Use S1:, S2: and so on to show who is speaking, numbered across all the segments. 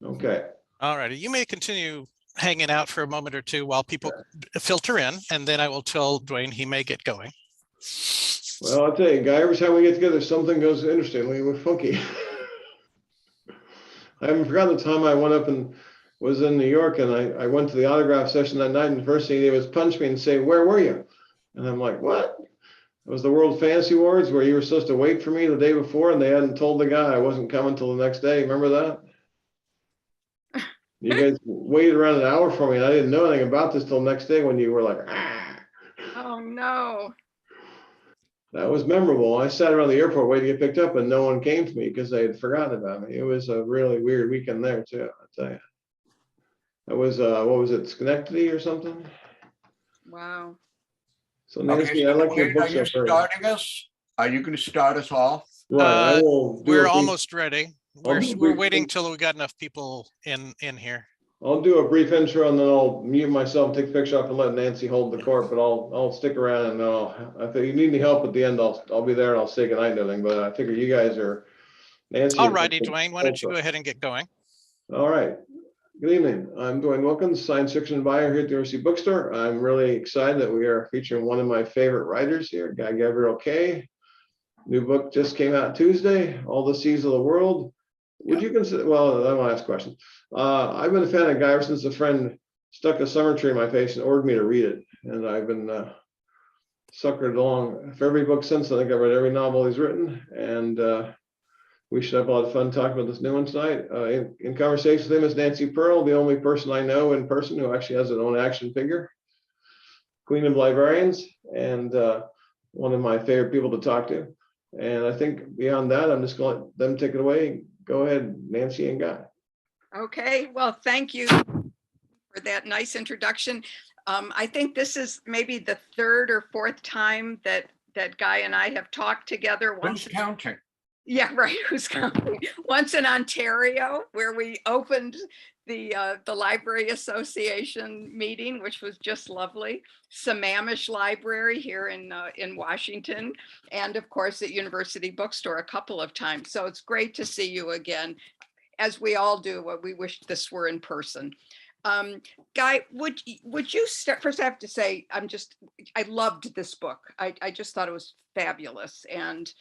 S1: Okay.
S2: All righty. You may continue hanging out for a moment or two while people filter in, and then I will tell Dwayne he may get going.
S1: Well, I'll tell you, Guy, every time we get together, something goes interestingly funky. I haven't forgotten the time I went up and was in New York, and I went to the autograph session that night, and the first thing he did was punch me and say, "Where were you?" And I'm like, "What?" It was the World Fantasy Awards where you were supposed to wait for me the day before, and they hadn't told the guy I wasn't coming till the next day. Remember that? You guys waited around an hour for me, and I didn't know anything about this till the next day when you were like, "Ah."
S3: Oh, no.
S1: That was memorable. I sat around the airport waiting to get picked up, and no one came to me because they had forgotten about me. It was a really weird weekend there, too, I tell you. That was, what was it, Schenectady or something?
S3: Wow.
S1: So, Nancy, I like your book so far.
S4: Starting us? Are you going to start us off?
S1: Right, I will do
S2: We're
S1: a brief-
S2: almost ready. We're
S1: brief-
S2: waiting till we got enough people in here.
S1: I'll do a brief intro and then I'll mute myself, take a picture off, and let Nancy hold the court. But I'll stick around, and if you need any help at the end, I'll be there and I'll say goodnight and everything. But I figure you guys are Nancy.
S2: All righty, Dwayne. Why don't you go ahead and get going?
S1: All right. Good evening. I'm Dwayne Wilkins, science fiction buyer here at the University Bookstore. I'm really excited that we are featuring one of my favorite writers here, Gavriel Kay. New book just came out Tuesday, All the Seas of the World. Would you consider, well, I want to ask questions. I've been a fan of Guy ever since a friend stuck a summer tree in my face and ordered me to read it. And I've been suckered along for every book since. I think I've read every novel he's written. And we should have a lot of fun talking about this new one tonight. In conversation with him is Nancy Pearl, the only person I know in person who actually has an own action figure. Queen of Librarians, and one of my favorite people to talk to. And I think beyond that, I'm just going to let them take it away. Go ahead, Nancy and Guy.
S3: Okay, well, thank you for that nice introduction. I think this is maybe the third or fourth time that Guy and I have talked together.
S4: Who's counting?
S3: Yeah, right. Who's counting? Once in Ontario, where we opened the Library Association meeting, which was just lovely. Sammamish Library here in Washington, and of course at University Bookstore a couple of times. So it's great to see you again, as we all do. What we wish this were in person. Guy, would you start? First, I have to say I loved this book. I just thought it was fabulous, and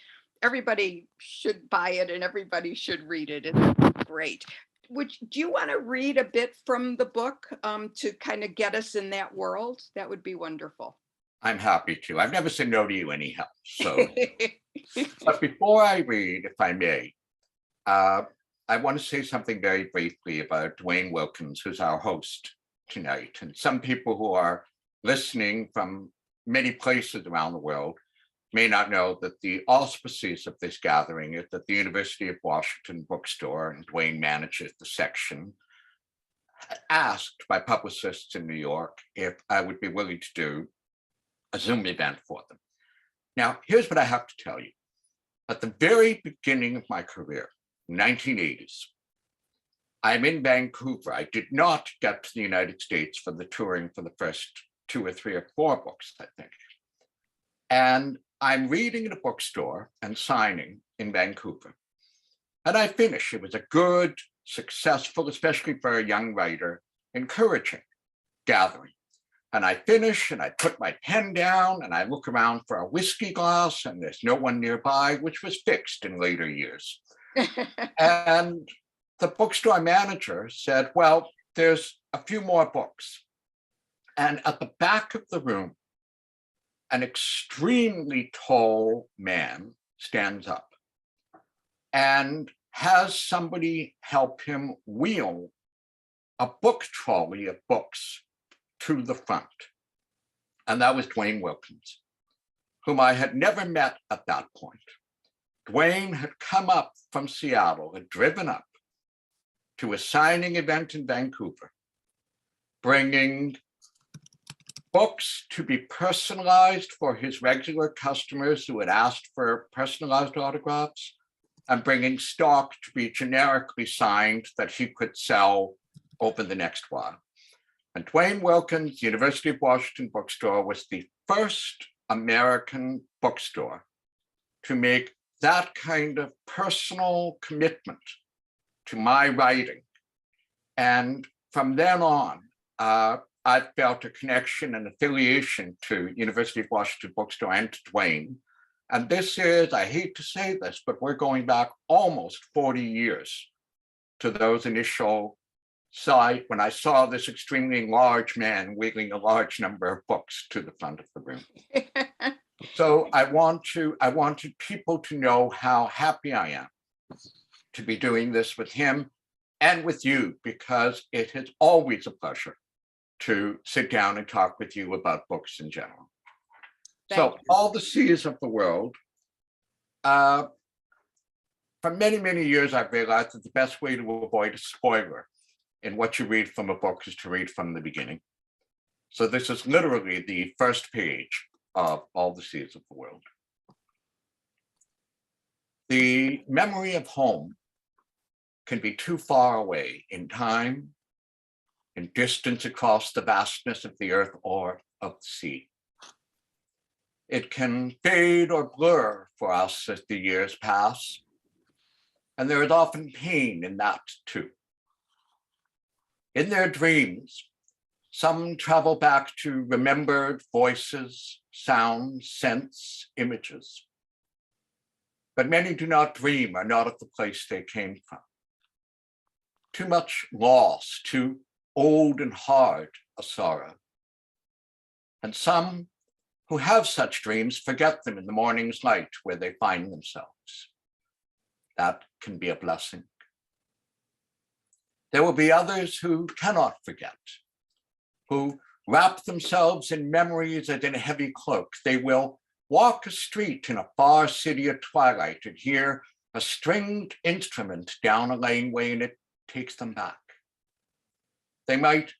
S3: everybody should buy it and everybody should read it. It's great. Do you want to read a bit from the book to kind of get us in that world? That would be wonderful.
S4: I'm happy to. I've never said no to you anyhow. So, but before I read, if I may, I want to say something very briefly about Dwayne Wilkins, who's our host tonight. And some people who are listening from many places around the world may not know that the auspices of this gathering is that the University of Washington Bookstore, and Dwayne manages the section, asked by publicists in New York if I would be willing to do a Zoom event for them. Now, here's what I have to tell you. At the very beginning of my career, 1980s, I'm in Vancouver. I did not get to the United States for the touring for the first 2 or 3 or 4 books, I think. And I'm reading in a bookstore and signing in Vancouver. And I finish. It was a good, successful, especially for a young writer, encouraging gathering. And I finish and I put my pen down and I look around for a whiskey glass and there's no one nearby, which was fixed in later years. And the bookstore manager said, well, there's a few more books. And at the back of the room, an extremely tall man stands up and has somebody help him wheel a book trolley of books to the front. And that was Dwayne Wilkins, whom I had never met at that point. Dwayne had come up from Seattle, had driven up to a signing event in Vancouver, bringing books to be personalized for his regular customers who had asked for personalized autographs, and bringing stock to be generically signed that he could sell over the next while. And Dwayne Wilkins, University of Washington Bookstore, was the first American bookstore to make that kind of personal commitment to my writing. And from then on, I felt a connection and affiliation to University of Washington Bookstore and to Duane. And this is, I hate to say this, but we're going back almost 40 years to those initial sight when I saw this extremely large man wheeling a large number of books to the front of the room. So I wanted people to know how happy I am to be doing this with him and with you, because it is always a pleasure to sit down and talk with you about books in general. So All the Seas of the World. For many, many years, I've realized that the best way to avoid a spoiler in what you read from a book is to read from the beginning. So this is literally the first page of All the Seas of the World. The memory of home can be too far away in time, in distance across the vastness of the earth or of the sea. It can fade or blur for us as the years pass, and there is often pain in that too. In their dreams, some travel back to remembered voices, sounds, scents, images. But many do not dream or not at the place they came from. Too much loss, too old and hard a sorrow. And some who have such dreams forget them in the morning's light where they find themselves. That can be a blessing. There will be others who cannot forget, who wrap themselves in memories as in a heavy cloak. They will walk a street in a far city at twilight and hear a stringed instrument down a laneway, and it takes them back. They might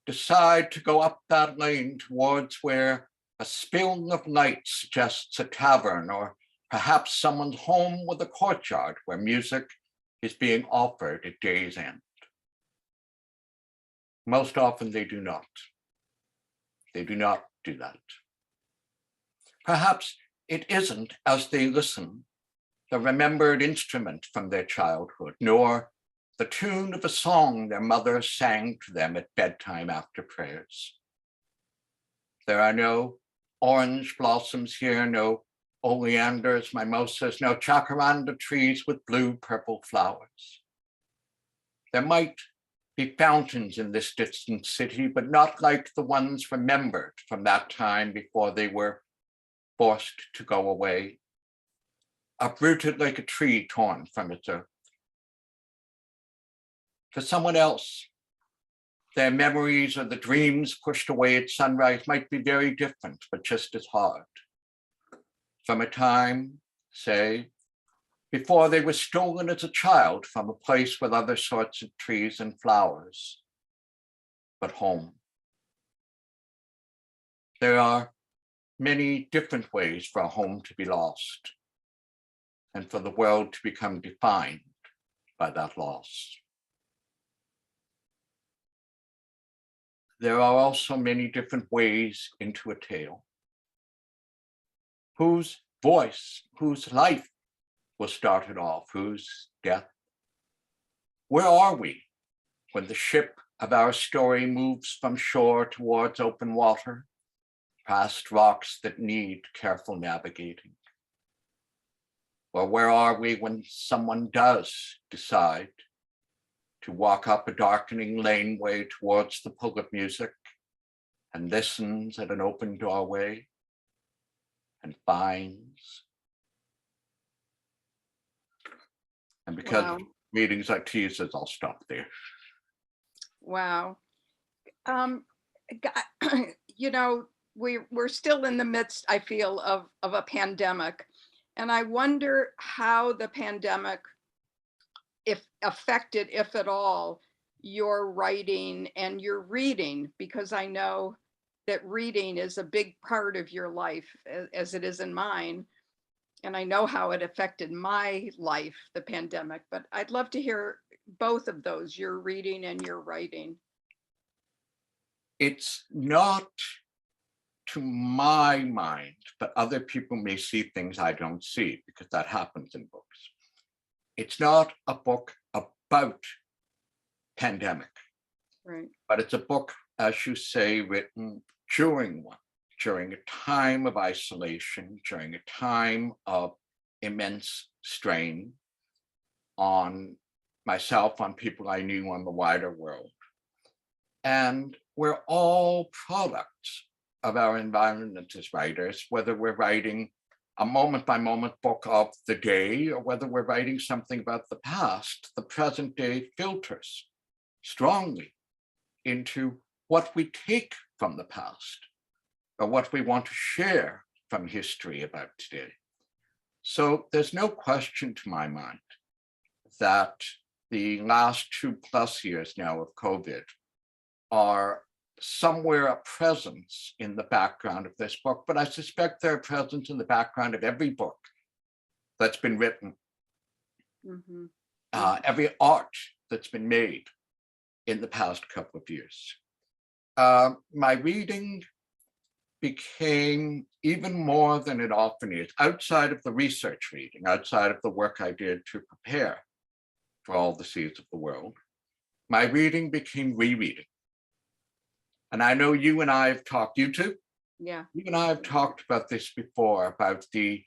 S4: decide to go up that lane towards where a spill of light suggests a tavern, or perhaps someone's home with a courtyard where music is being offered at day's end. Most often they do not. They do not do that. Perhaps it isn't, as they listen, the remembered instrument from their childhood, nor the tune of a song their mother sang to them at bedtime after prayers. There are no orange blossoms here, no oleanders, mimosas, no jacaranda trees with blue-purple flowers. There might be fountains in this distant city, but not like the ones remembered from that time before they were forced to go away, uprooted like a tree torn from its earth. For someone else, their memories or the dreams pushed away at sunrise might be very different, but just as hard. From a time, say, before they were stolen as a child from a place with other sorts of trees and flowers, but home. There are many different ways for a home to be lost and for the world to become defined by that loss. There are also many different ways into a tale. Whose voice, whose life was started off, whose death? Where are we when the ship of our story moves from shore towards open water, past rocks that need careful navigating? Or where are we when someone does decide to walk up a darkening laneway towards the pull of music and listens at an open doorway and finds? And because
S3: Wow.
S4: meetings like teasers, I'll stop there.
S3: Wow. You know, we're still in the midst, I feel, of a pandemic. And I wonder how the pandemic, if affected, if at all, your writing and your reading, because I know that reading is a big part of your life, as it is in mine. And I know how it affected my life, the pandemic, but I'd love to hear both of those, your reading and your writing.
S4: It's not to my mind, but other people may see things I don't see because that happens in books. It's not a book about pandemic,
S3: Right.
S4: but it's a book, as you say, written during one, during a time of isolation, during a time of immense strain on myself, on people I knew, on the wider world. And we're all products of our environment as writers, whether we're writing a moment by moment book of the day or whether we're writing something about the past. The present day filters strongly into what we take from the past or what we want to share from history about today. So there's no question to my mind that the last 2+ years now of COVID are somewhere a presence in the background of this book, but I suspect they're a presence in the background of every book that's been written,
S3: Mm-hmm.
S4: every art that's been made in the past couple of years. My reading became even more than it often is, outside of the research reading, outside of the work I did to prepare for All the Seas of the World. My reading became rereading. And I know you and I have talked, you too?
S3: Yeah.
S4: You and I have talked about this before, about the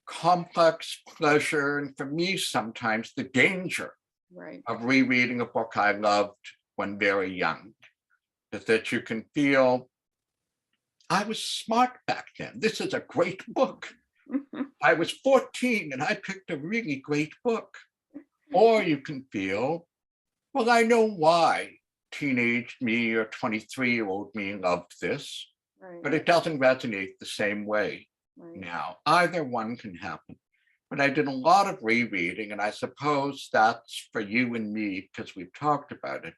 S4: complex pleasure, and for me, sometimes the danger
S3: Right.
S4: of rereading a book I loved when very young, is that you can feel, I was smart back then. This is a great book. I was 14 and I picked a really great book. Or you can feel, well, I know why teenage me or 23-year-old me loved this,
S3: Right.
S4: but it doesn't resonate the same way
S3: Right.
S4: now. Either one can happen. But I did a lot of rereading, and I suppose that's for you and me, because we've talked about it.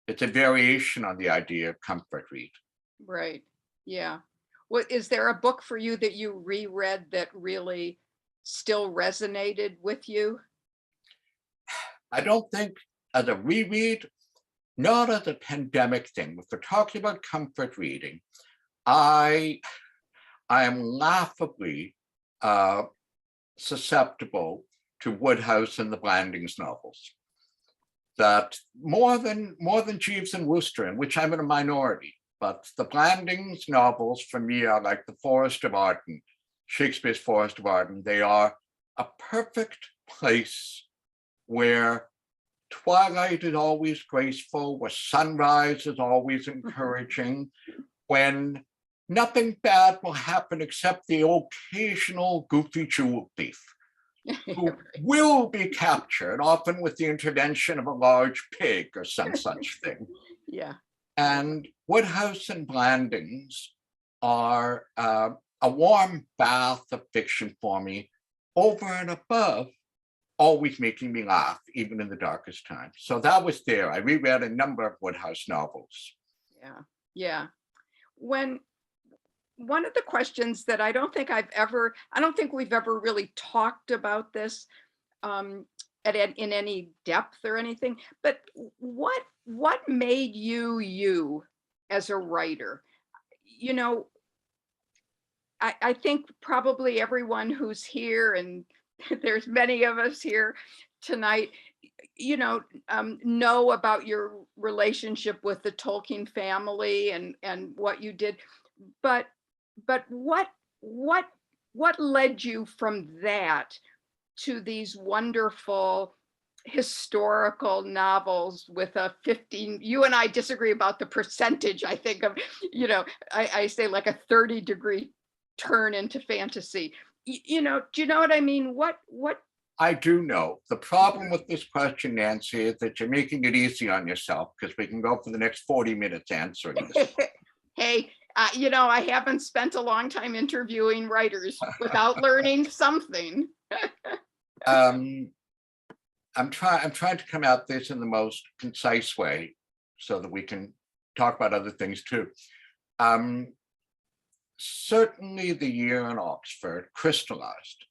S4: It's a variation on the idea of comfort read.
S3: Right. Yeah. What is there a book for you that you reread that really still resonated with you?
S4: I don't think as a reread, not as a pandemic thing. If we're talking about comfort reading, I am laughably susceptible to Woodhouse and the Blandings novels. That more than Jeeves and Wooster, in which I'm in a minority, but the Blandings novels for me are like the Forest of Arden, Shakespeare's Forest of Arden. They are a perfect place where twilight is always graceful, where sunrise is always encouraging, when nothing bad will happen except the occasional goofy jewel thief who will be captured, often with the intervention of a large pig or some such thing.
S3: Yeah.
S4: And Woodhouse and Blandings are a warm bath of fiction for me, over and above always making me laugh, even in the darkest times. So that was there. I reread a number of Woodhouse novels.
S3: Yeah. Yeah. When one of the questions that I don't think we've ever really talked about this in any depth or anything, but what made you as a writer? You know, I think probably everyone who's here, and there's many of us here tonight, know about your relationship with the Tolkien family and what you did, but what led you from that to these wonderful historical novels with a 15, you and I disagree about the percentage, I think of, I say like a 30-degree turn into fantasy. Do you know what I mean? What
S4: I do know. The problem with this question, Nancy, is that you're making it easy on yourself, because we can go for the next 40 minutes answering this.
S3: Hey, I haven't spent a long time interviewing writers without learning something.
S4: I'm trying to come at this in the most concise way so that we can talk about other things too. Certainly the year in Oxford crystallized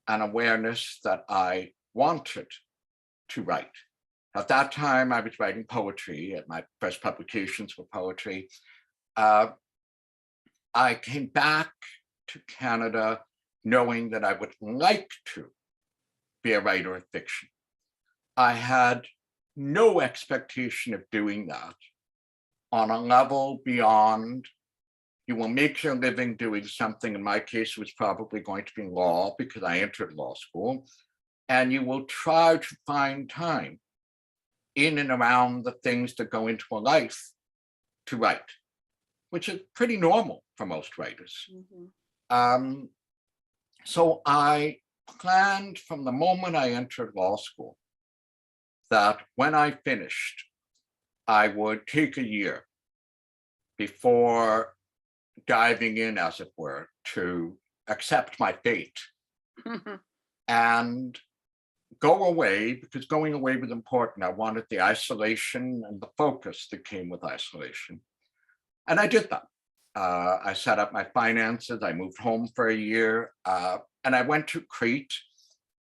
S4: an awareness that I wanted to write. At that time, I was writing poetry, and my first publications were poetry. I came back to Canada knowing that I would like to be a writer of fiction. I had no expectation of doing that on a level beyond, you will make your living doing something. In my case, it was probably going to be law because I entered law school. And you will try to find time in and around the things that go into a life to write, which is pretty normal for most writers. So I planned from the moment I entered law school that when I finished, I would take a year before diving in, as it were, to accept my fate and go away, because going away was important. I wanted the isolation and the focus that came with isolation. And I did that. I set up my finances. I moved home for a year and I went to Crete.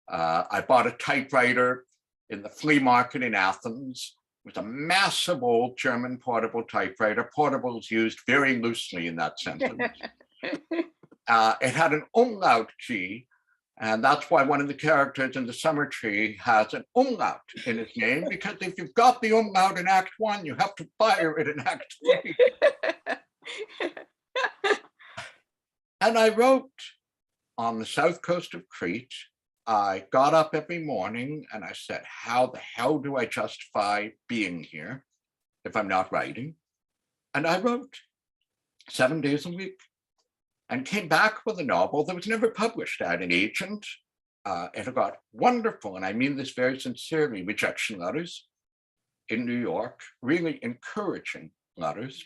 S4: I bought a typewriter in the flea market in Athens. It was a massive old German portable typewriter. Portable is used very loosely in that sentence. It had an umlaut G, and that's why one of the characters in the Summer Tree has an umlaut in his name, because if you've got the umlaut in Act 1, you have to fire it in Act 3. And I wrote on the south coast of Crete. I got up every morning and I said, how the hell do I justify being here if I'm not writing? And I wrote 7 days a week and came back with a novel that was never published. I had an agent. It got wonderful, and I mean this very sincerely, rejection letters in New York, really encouraging letters.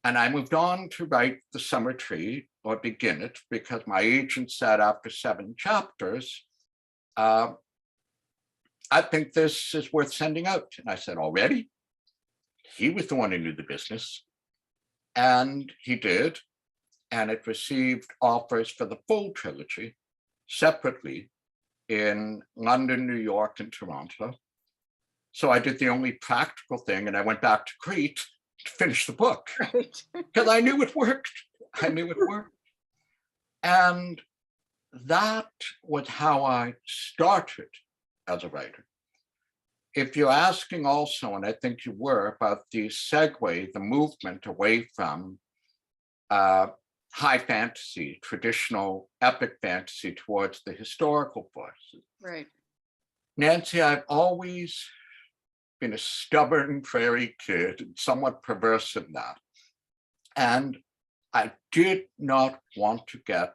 S4: And I moved on to write The Summer Tree, or begin it, because my agent said after 7 chapters, I think this is worth sending out. And I said, already? He was the one who knew the business. And he did. And it received offers for the full trilogy separately in London, New York, and Toronto. So I did the only practical thing, and I went back to Crete to finish the book, because I knew it worked. I knew it worked. And that was how I started as a writer. If you're asking also, and I think you were, about the segue, the movement away from high fantasy, traditional epic fantasy, towards the historical voices.
S3: Right.
S4: Nancy, I've always been a stubborn prairie kid, and somewhat perverse in that. And I did not want to get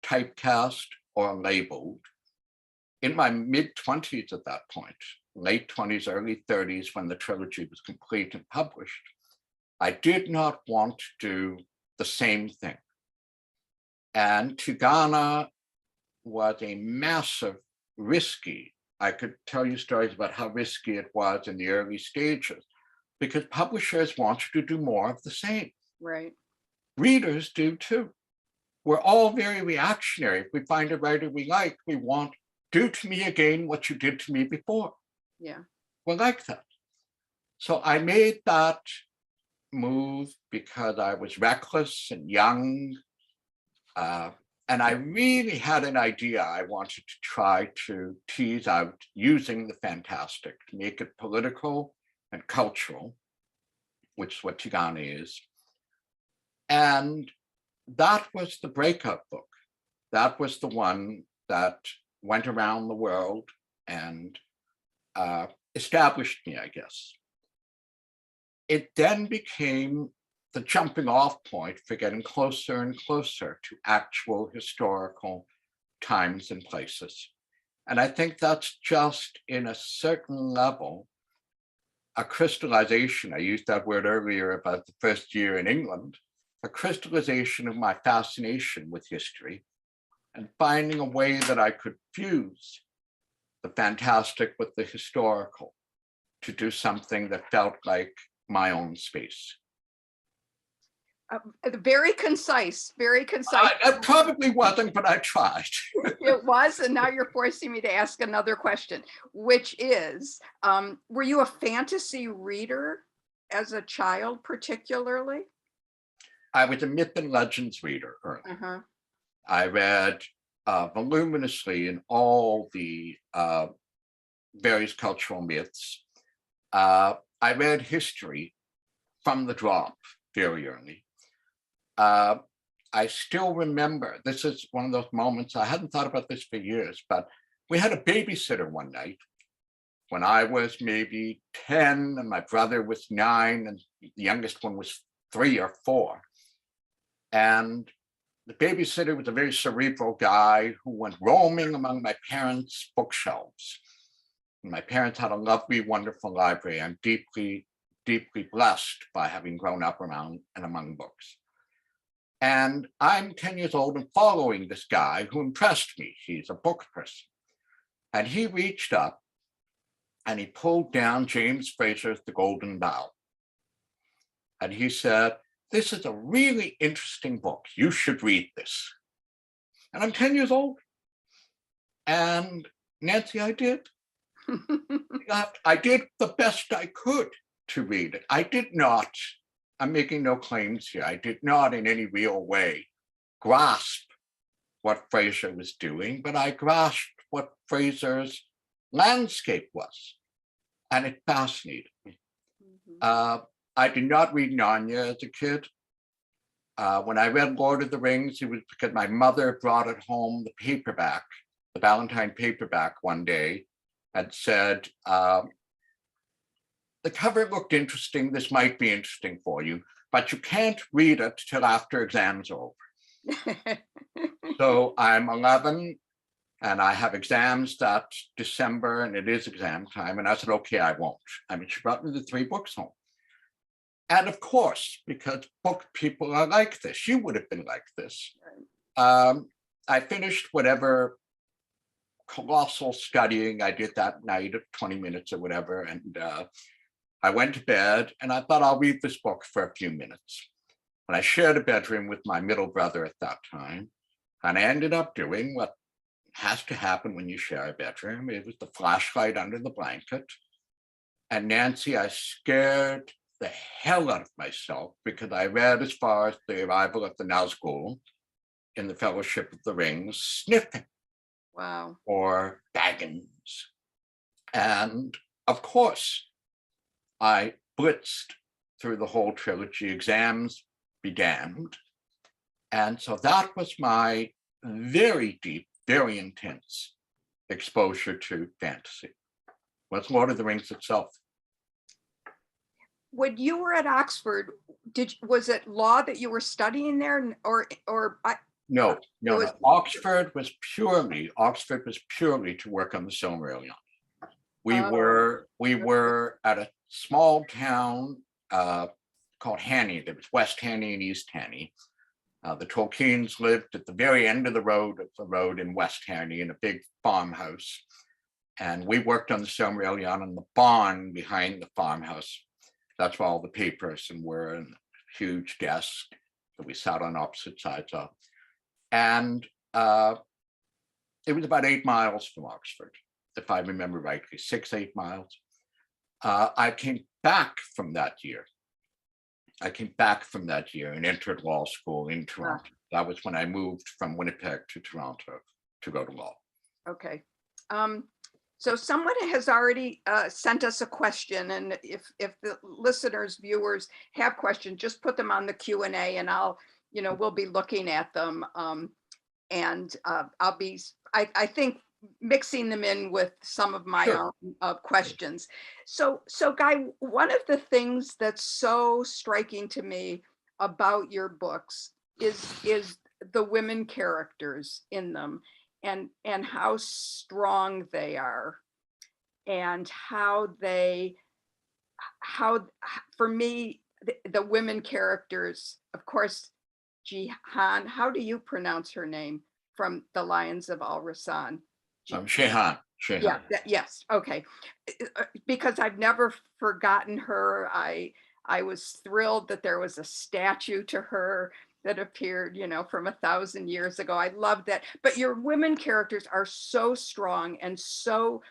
S4: typecast or labeled. In my mid-20s at that point, late 20s, early 30s, when the trilogy was complete and published, I did not want to do the same thing. And Tigana was a massive, risky, I could tell you stories about how risky it was in the early stages, because publishers want you to do more of the same.
S3: Right.
S4: Readers do too. We're all very reactionary. If we find a writer we like, we want, do to me again what you did to me before.
S3: Yeah.
S4: We're like that. So I made that move because I was reckless and young. And I really had an idea I wanted to try to tease out using the fantastic to make it political and cultural, which is what Tigana is. And that was the breakout book. That was the one that went around the world and established me, I guess. It then became the jumping off point for getting closer and closer to actual historical times and places. And I think that's just, in a certain level, a crystallization. I used that word earlier about the first year in England, a crystallization of my fascination with history and finding a way that I could fuse the fantastic with the historical to do something that felt like my own space.
S3: Very concise, very concise.
S4: It probably wasn't, but I tried.
S3: It was, and now you're forcing me to ask another question, which is, were you a fantasy reader as a child particularly?
S4: I was a myth and legends reader early.
S3: Uh-huh.
S4: I read voluminously in all the various cultural myths. I read history from the drop very early. I still remember, this is one of those moments, I hadn't thought about this for years, but we had a babysitter one night when I was maybe 10 and my brother was 9 and the youngest one was 3 or 4. And the babysitter was a very cerebral guy who went roaming among my parents' bookshelves. And my parents had a lovely, wonderful library. I'm deeply, deeply blessed by having grown up around and among books. And I'm 10 years old and following this guy who impressed me. He's a book person. And he reached up and he pulled down James Fraser's The Golden Bough. And he said, "This is a really interesting book. You should read this." And I'm 10 years old. And Nancy, I did. I did the best I could to read it. I did not, I'm making no claims here, I did not in any real way grasp what Fraser was doing, but I grasped what Fraser's landscape was. And it fascinated me. I did not read Narnia as a kid. When I read Lord of the Rings, it was because my mother brought it home, the paperback, the Valentine paperback one day, and said, the cover looked interesting, this might be interesting for you, but you can't read it till after exams are over. So I'm 11 and I have exams that December and it is exam time. And I said, okay, I won't. I mean, she brought me the 3 books home. And of course, because book people are like this, you would have been like this. I finished whatever colossal studying I did that night of 20 minutes or whatever. And I went to bed and I thought I'll read this book for a few minutes. And I shared a bedroom with my middle brother at that time. And I ended up doing what has to happen when you share a bedroom. It was the flashlight under the blanket. And Nancy, I scared the hell out of myself because I read as far as the arrival of the Nazgul in the Fellowship of the Rings, sniffing.
S3: Wow.
S4: Or Baggins. And of course, I blitzed through the whole trilogy, exams be damned. And so that was my very deep, very intense exposure to fantasy. Was Lord of the Rings itself.
S3: When you were at Oxford, was it law that you were studying there, or
S4: No.
S3: was-
S4: Oxford was purely to work on the Silmarillion. We were at a small town called Hannay. There was West Hannay and East Hannay. The Tolkiens lived at the very end of the road in West Hannay in a big farmhouse. And we worked on the Silmarillion in the barn behind the farmhouse. That's where all the papers were in a huge desk that we sat on opposite sides of. And it was about 8 miles from Oxford, if I remember rightly, 6-8 miles. I came back from that year. And entered law school in Toronto. That was when I moved from Winnipeg to Toronto to go to law.
S3: Okay. So someone has already sent us a question, and if the listeners, viewers have questions, just put them on the Q&A and we'll be looking at them. And I'll be, I think, mixing them in with some of my
S4: Sure.
S3: own questions. So Guy, one of the things that's so striking to me about your books is the women characters in them, and how strong they are, and how for me, the women characters, of course, Jihan, how do you pronounce her name, from the Lions of Al-Rasan?
S4: Shehan.
S3: Yeah, yes, okay. Because I've never forgotten her. I was thrilled that there was a statue to her that appeared, from 1,000 years ago. I love that. But your women characters are so strong and so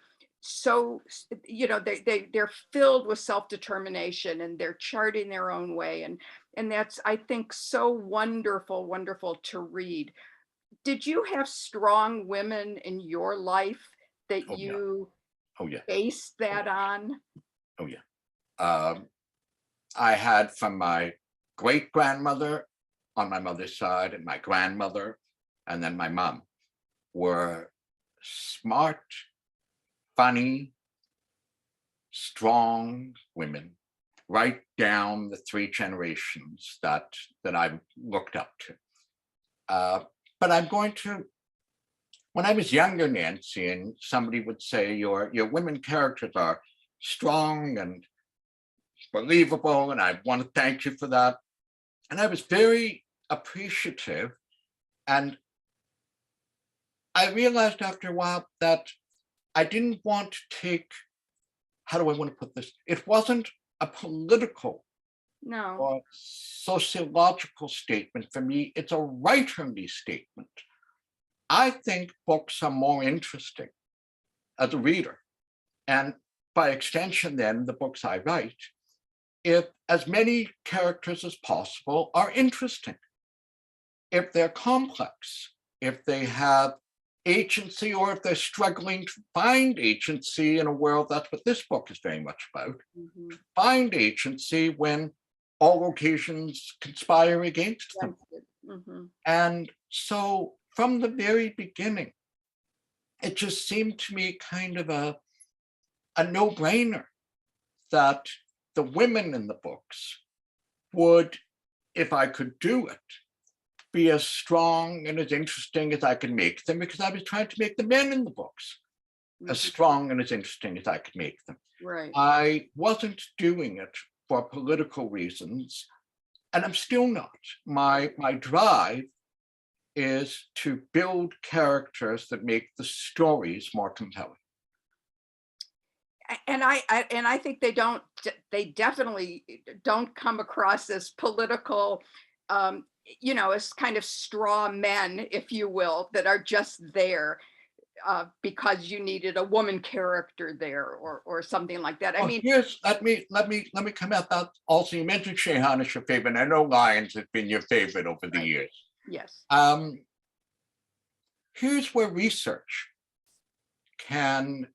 S3: they're filled with self-determination, and they're charting their own way. And that's, I think, so wonderful, wonderful to read. Did you have strong women in your life that
S4: Oh, yeah.
S3: you
S4: Oh, yeah.
S3: based that on?
S4: Oh, yeah. I had from my great grandmother on my mother's side, and my grandmother, and then my mom, were smart, funny, strong women, right down the three generations that I looked up to. But I'm going to, when I was younger, Nancy, and somebody would say your women characters are strong and believable, and I want to thank you for that. And I was very appreciative. And I realized after a while that I didn't want to take, how do I want to put this? It wasn't a political
S3: No.
S4: or sociological statement for me. It's a writerly statement. I think books are more interesting as a reader, and by extension, then, the books I write, if as many characters as possible are interesting, if they're complex, if they have agency, or if they're struggling to find agency in a world, that's what this book is very much about,
S3: Mhm.
S4: find agency when all occasions conspire against them.
S3: Mhm.
S4: And so from the very beginning, it just seemed to me kind of a no-brainer that the women in the books would, if I could do it, be as strong and as interesting as I could make them, because I was trying to make the men in the books as
S3: Mhm.
S4: strong and as interesting as I could make them.
S3: Right.
S4: I wasn't doing it for political reasons, and I'm still not. My drive is to build characters that make the stories more compelling.
S3: And I think they definitely don't come across as political, as kind of straw men, if you will, that are just there because you needed a woman character there, or something like that. I
S4: Oh,
S3: mean,
S4: here's, let me come at that. Also, you mentioned Shehan as your favorite. I know Lions has been your favorite over the
S3: Right.
S4: years.
S3: yes.
S4: Here's where research can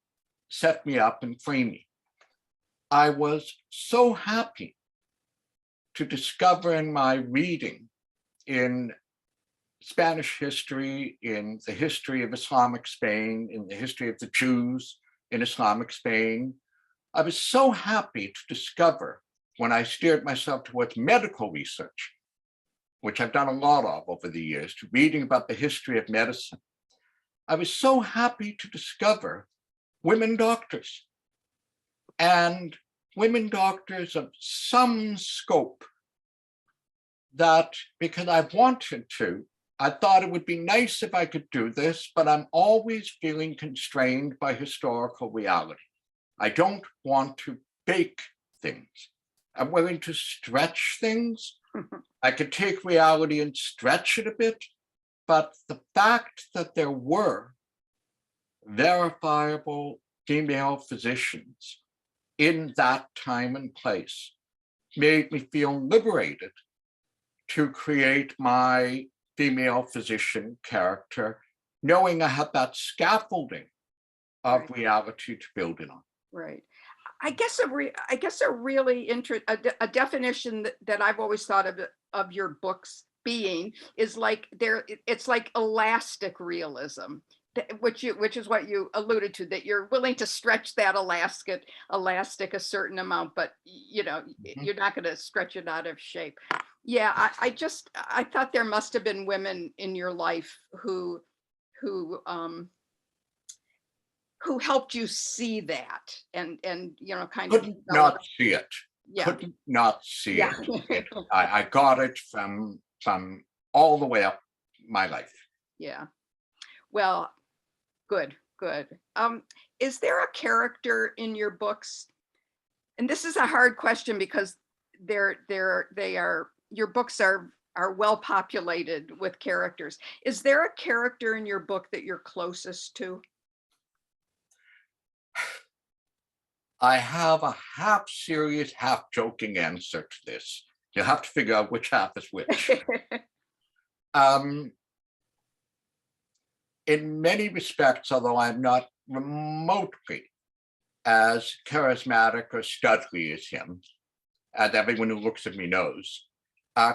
S4: set me up and frame me. I was so happy to discover in my reading in Spanish history, in the history of Islamic Spain, in the history of the Jews in Islamic Spain. I was so happy to discover, when I steered myself towards medical research, which I've done a lot of over the years, to reading about the history of medicine, I was so happy to discover women doctors, and women doctors of some scope, that because I wanted to, I thought it would be nice if I could do this, but I'm always feeling constrained by historical reality. I don't want to bake things. I'm willing to stretch things. I could take reality and stretch it a bit, but the fact that there were verifiable female physicians in that time and place made me feel liberated to create my female physician character, knowing I had that scaffolding of
S3: Right.
S4: reality to build it on.
S3: Right. I guess a really a definition that I've always thought of your books being is like it's like elastic realism, which is what you alluded to, that you're willing to stretch that elastic a certain amount, but you're not going to stretch it out of shape. Yeah, I thought there must have been women in your life who helped you see that, and kind of
S4: Couldn't
S3: develop.
S4: not see it.
S3: Yeah.
S4: Couldn't not see
S3: Yeah.
S4: it. I got it from all the way up my life.
S3: Yeah. Well, good. Is there a character in your books? And this is a hard question because your books are well populated with characters. Is there a character in your book that you're closest to?
S4: I have a half serious, half joking answer to this. You'll have to figure out which half is which. In many respects, although I'm not remotely as charismatic or studly as him, as everyone who looks at me knows,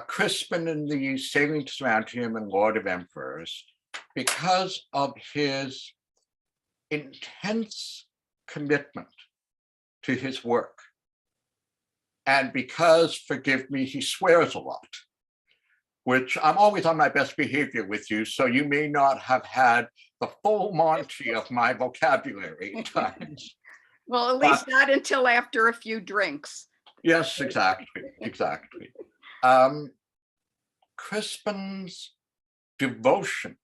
S4: Crispin and the Sailing to Surround Him and Lord of Emperors, because of his intense commitment to his work, and because, forgive me, he swears a lot, which I'm always on my best behavior with you, so you may not have had the full Monty of my vocabulary at times.
S3: Well, at least not until after a few drinks.
S4: Yes, exactly, exactly. Crispin's devotion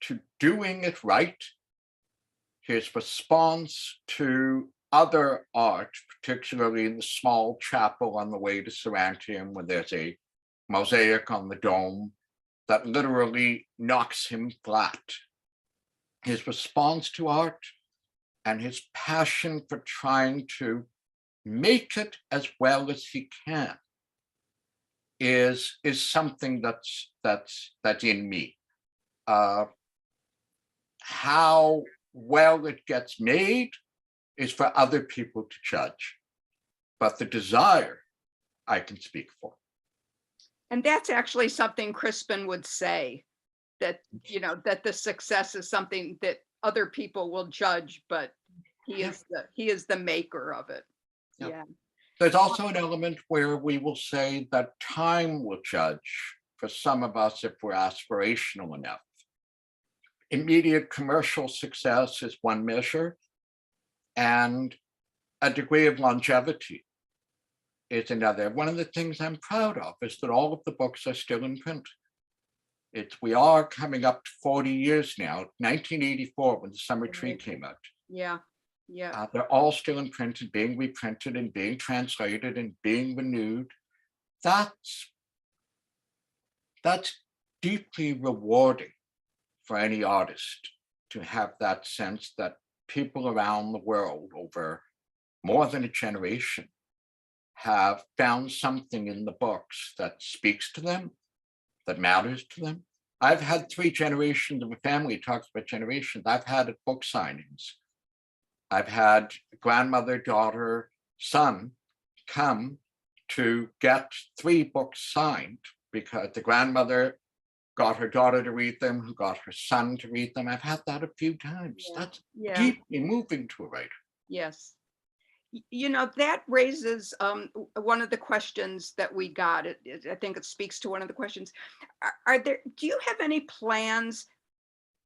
S4: to doing it right, his response to other art, particularly in the small chapel on the way to Sarantium, where there's a mosaic on the dome that literally knocks him flat. His response to art and his passion for trying to make it as well as he can is something that's in me. How well it gets made is for other people to judge, but the desire I can speak for.
S3: And that's actually something Crispin would say, that, you know, that the success is something that other people will judge, but he is the maker of it.
S4: Yeah.
S3: Yeah.
S4: There's also an element where we will say that time will judge for some of us if we're aspirational enough. Immediate commercial success is one measure, and a degree of longevity is another. One of the things I'm proud of is that all of the books are still in print. We are coming up to 40 years now, 1984 when The Summer Tree came out.
S3: Yeah. Yeah.
S4: They're all still in print and being reprinted and being translated and being renewed. That's deeply rewarding for any artist, to have that sense that people around the world over more than a generation have found something in the books that speaks to them, that matters to them. I've had 3 generations of a family, talks about generations. I've had at book signings. I've had grandmother, daughter, son come to get 3 books signed because the grandmother got her daughter to read them, who got her son to read them. I've had that a few times.
S3: Yeah.
S4: That's
S3: Yeah.
S4: deeply moving to a writer.
S3: Yes. You know, that raises one of the questions that we got. I think it speaks to one of the questions. Do you have any plans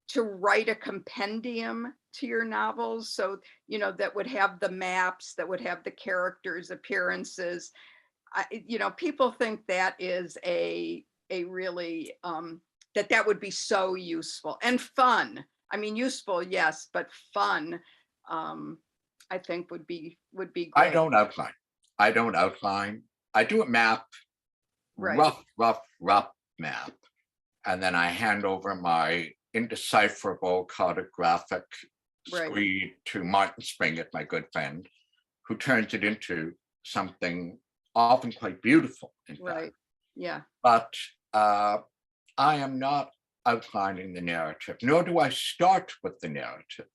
S3: to write a compendium to your novels? So, you know, that would have the maps, that would have the characters' appearances. You know, people think that is a really, that would be so useful and fun. I mean, useful, yes, but fun, I think would be great.
S4: I don't outline. I do a map,
S3: Right.
S4: rough map. And then I hand over my indecipherable cartographic
S3: Right.
S4: screed to Martin Springett, my good friend, who turns it into something often quite beautiful, in fact.
S3: Right. Yeah.
S4: But I am not outlining the narrative, nor do I start with the narrative.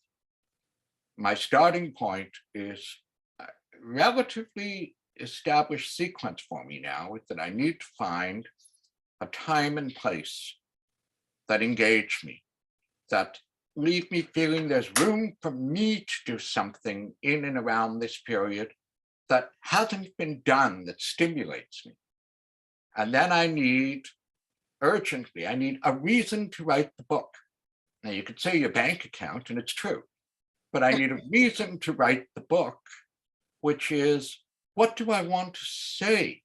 S4: My starting point is a relatively established sequence for me now, is that I need to find a time and place that engage me, that leave me feeling there's room for me to do something in and around this period that hasn't been done, that stimulates me. And then I need, urgently, I need a reason to write the book. Now you could say your bank account, and it's true, but I need a reason to write the book, which is, what do I want to say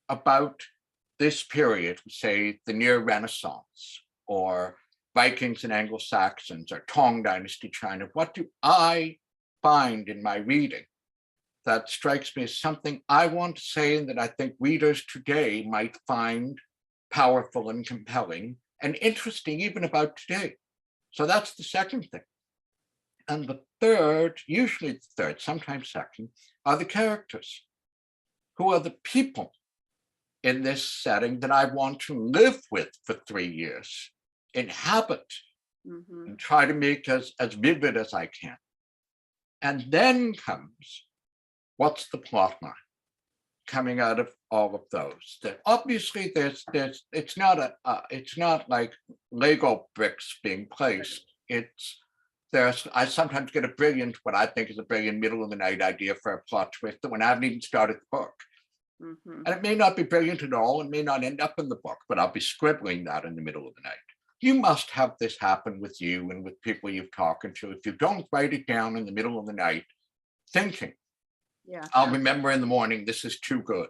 S4: about this period, say the near Renaissance, or Vikings and Anglo-Saxons, or Tang Dynasty China? What do I find in my reading that strikes me as something I want to say and that I think readers today might find powerful and compelling and interesting even about today? So that's the second thing. And the third, usually the third, sometimes second, are the characters. who are the people in this setting that I want to live with for 3 years, inhabit, and try to make as vivid as I can. And then comes, what's the plot line coming out of all of those? That obviously it's not like Lego bricks being placed. I sometimes get a brilliant, what I think is a brilliant middle of the night idea for a plot twist when I haven't even started the book. And it may not be brilliant at all, it may not end up in the book, but I'll be scribbling that in the middle of the night. You must have this happen with you and with people you've talked to. If you don't write it down in the middle of the night, thinking, I'll remember in the morning, this is too good.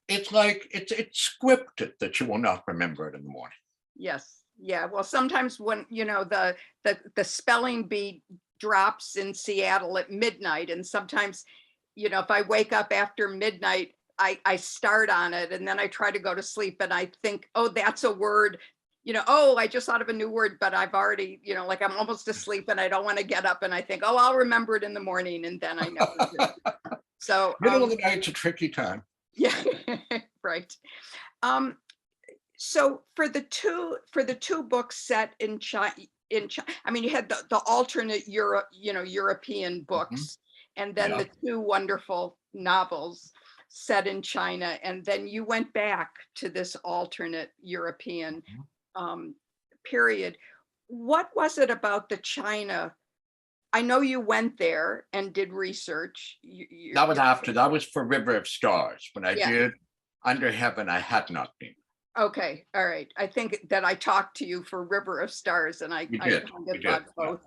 S4: It's like, it's scripted that you will not remember it in the morning.
S3: Yes. Yeah. Well, sometimes when, the spelling bee drops in Seattle at midnight, and sometimes, if I wake up after midnight, I start on it and then I try to go to sleep and I think, oh, that's a word, I just thought of a new word, but I've already, like I'm almost asleep and I don't want to get up and I think, oh, I'll remember it in the morning, and then I never do. So
S4: middle of the night's a tricky time.
S3: Yeah, right. So for the two books set in China, I mean, you had the alternate European books, and then the two wonderful novels set in China, and then you went back to this alternate European period. What was it about the China? I know you went there and did research.
S4: That was for River of Stars. When I did Under Heaven, I had not been.
S3: Okay, all right. I think that I talked to you for River of Stars, and I kind of thought both.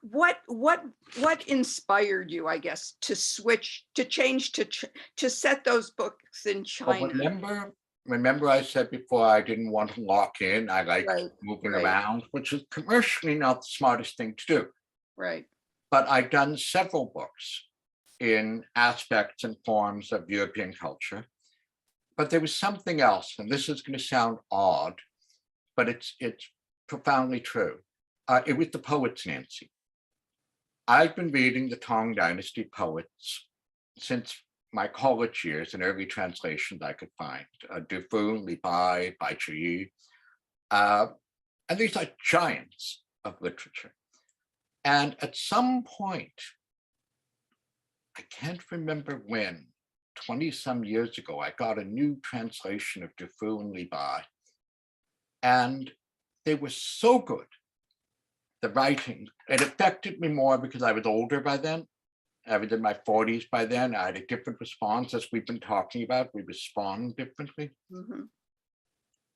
S3: What inspired you, I guess, to change to set those books in China?
S4: Well, remember I said before I didn't want to lock in. I like moving around, which is commercially not the smartest thing to do.
S3: Right.
S4: But I've done several books in aspects and forms of European culture. But there was something else, and this is going to sound odd, but it's profoundly true. It was the poets, Nancy. I've been reading the Tang Dynasty poets since my college years in early translations I could find. Du Fu, Li Bai, Bai Zhi. And these are giants of literature. And at some point, I can't remember when, 20 some years ago, I got a new translation of Du Fu and Li Bai. And they were so good. The writing, it affected me more because I was older by then. I was in my 40s by then. I had a different response, as we've been talking about. We respond differently.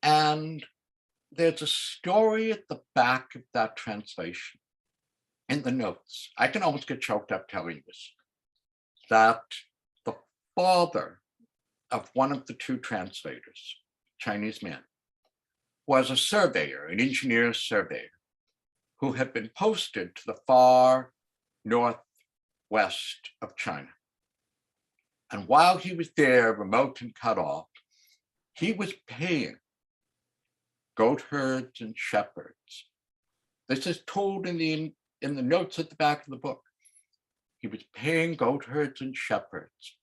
S4: And there's a story at the back of that translation in the notes. I can almost get choked up telling you this, that the father of one of the two translators, Chinese man, was a surveyor, an engineer surveyor, who had been posted to the far northwest of China. And while he was there, remote and cut off, he was paying goat herds and shepherds. This is told in the notes at the back of the book. He was paying goat herds and shepherds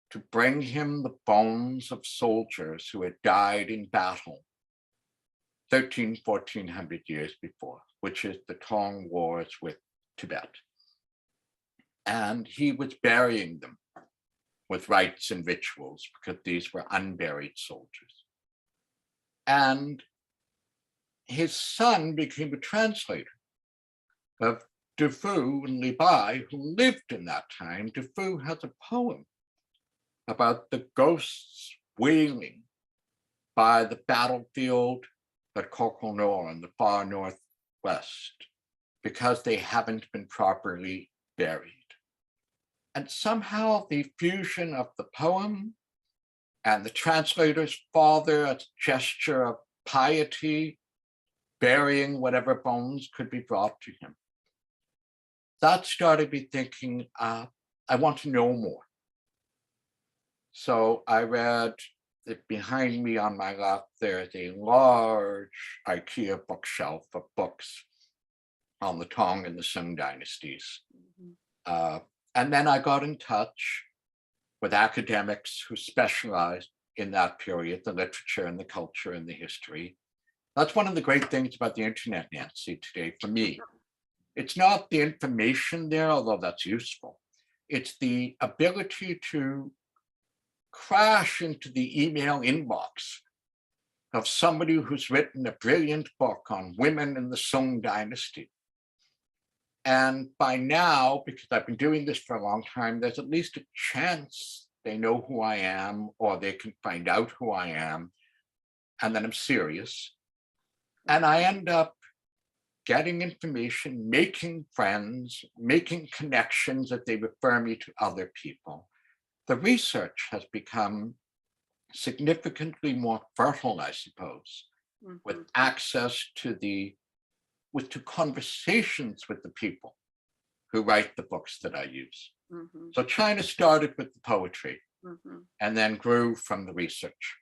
S4: to bring him the bones of soldiers who had died in battle 1400 years before, which is the Tang Wars with Tibet. And he was burying them with rites and rituals because these were unburied soldiers. And his son became a translator of Du Fu and Li Bai, who lived in that time. Du Fu has a poem about the ghosts wailing by the battlefield at Kokonor in the far northwest because they haven't been properly buried. And somehow the fusion of the poem and the translator's father, a gesture of piety, burying whatever bones could be brought to him, that started me thinking, I want to know more. So I read that behind me on my left, there's a large IKEA bookshelf of books on the Tang and the Sung dynasties. And then I got in touch with academics who specialized in that period, the literature and the culture and the history. That's one of the great things about the internet, Nancy, today for me. It's not the information there, although that's useful. It's the ability to crash into the email inbox of somebody who's written a brilliant book on women in the Song dynasty. And by now, because I've been doing this for a long time, there's at least a chance they know who I am, or they can find out who I am, and that I'm serious. And I end up getting information, making friends, making connections that they refer me to other people. The research has become significantly more fertile, I suppose, with access to to conversations with the people who write the books that I use. So China started with the poetry and then grew from the research.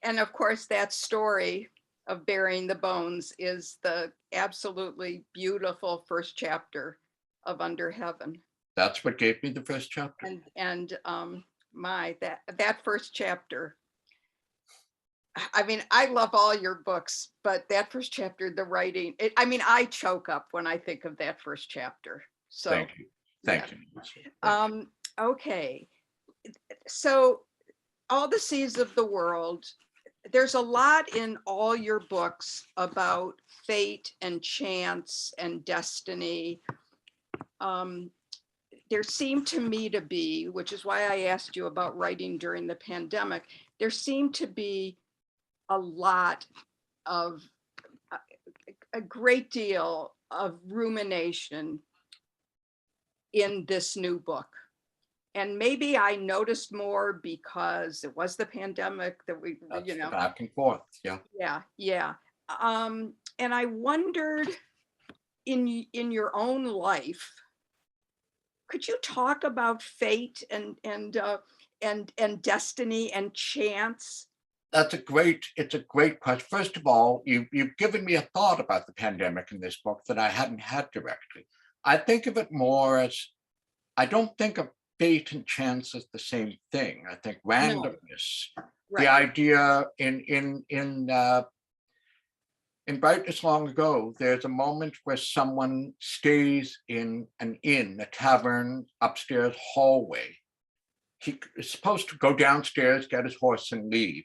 S3: And of course, that story of burying the bones is the absolutely beautiful first chapter of Under Heaven.
S4: That's what gave me the first chapter.
S3: And that first chapter, I mean, I love all your books, but that first chapter, the writing, I choke up when I think of that first chapter. So
S4: thank you. Thank you.
S3: Okay. So All the Seas of the World, there's a lot in all your books about fate and chance and destiny. There seemed to me to be, which is why I asked you about writing during the pandemic, there seemed to be a lot of, a great deal of rumination in this new book. And maybe I noticed more because it was the pandemic that
S4: That's the back and forth, yeah.
S3: Yeah. And I wondered, in your own life, could you talk about fate and destiny and chance?
S4: It's a great question. First of all, you've given me a thought about the pandemic in this book that I hadn't had directly. I think of it more as, I don't think of fate and chance as the same thing. I think randomness, the idea in Brightness Long Ago, there's a moment where someone stays in an inn, a tavern, upstairs hallway. He is supposed to go downstairs, get his horse and leave.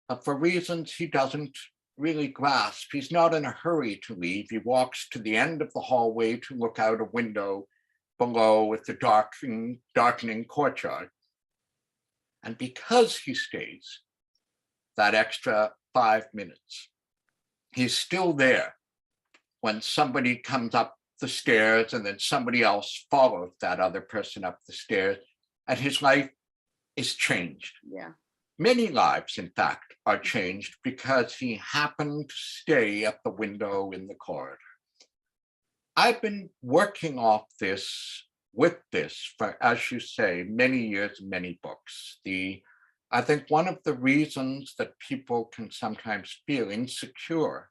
S4: But for reasons he doesn't really grasp, he's not in a hurry to leave. He walks to the end of the hallway to look out a window below at the darkening courtyard. And because he stays that extra 5 minutes, he's still there when somebody comes up the stairs and then somebody else follows that other person up the stairs, and his life is changed.
S3: Yeah.
S4: Many lives, in fact, are changed because he happened to stay at the window in the corridor. I've been working off this, with this, for, as you say, many years, many books. I think one of the reasons that people can sometimes feel insecure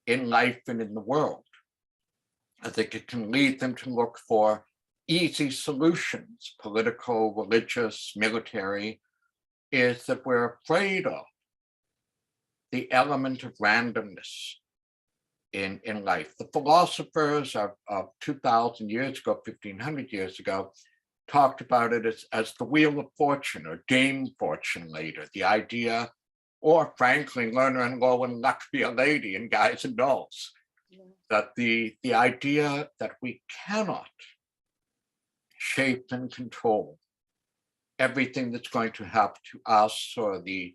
S4: in life and in the world, I think it can lead them to look for easy solutions, political, religious, military, is that we're afraid of the element of randomness in life. The philosophers of 2,000 years ago, 1,500 years ago, talked about it as the wheel of fortune or Dame Fortune later, the idea, or frankly, Learner and Low and Luck Be a Lady in Guys and Dolls, that the idea that we cannot shape and control everything that's going to happen to us or the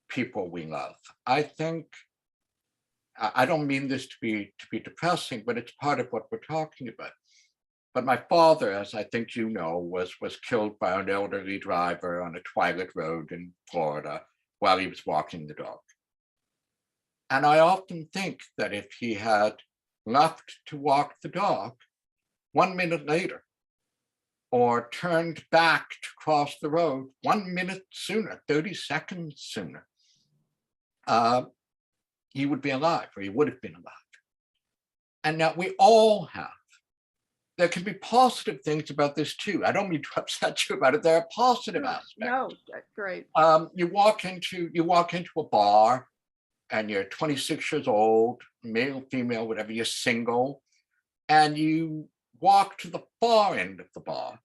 S4: people we love. I think, I don't mean this to be depressing, but it's part of what we're talking about. But my father, as I think you know, was killed by an elderly driver on a twilit road in Florida while he was walking the dog. And I often think that if he had left to walk the dog 1 minute later, or turned back to cross the road 1 minute sooner, 30 seconds sooner, he would be alive, or he would have been alive. And now we all have there can be positive things about this too. I don't mean to upset you about it. There are positive aspects.
S3: No, great.
S4: You walk into a bar and you're 26 years old, male, female, whatever, you're single, and you walk to the far end of the bar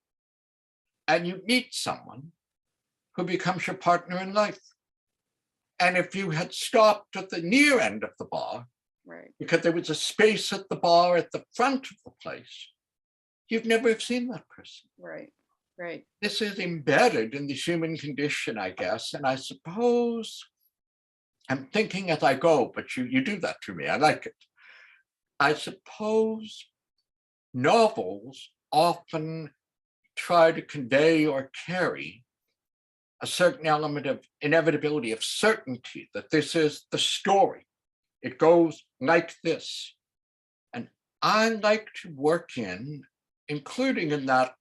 S4: and you meet someone who becomes your partner in life. And if you had stopped at the near end of the bar,
S3: Right.
S4: because there was a space at the bar at the front of the place, you'd never have seen that person.
S3: Right. Right.
S4: This is embedded in the human condition, I guess. And I suppose I'm thinking as I go, but you do that to me. I like it. I suppose novels often try to convey or carry a certain element of inevitability, of certainty, that this is the story. It goes like this. And I like to work including in that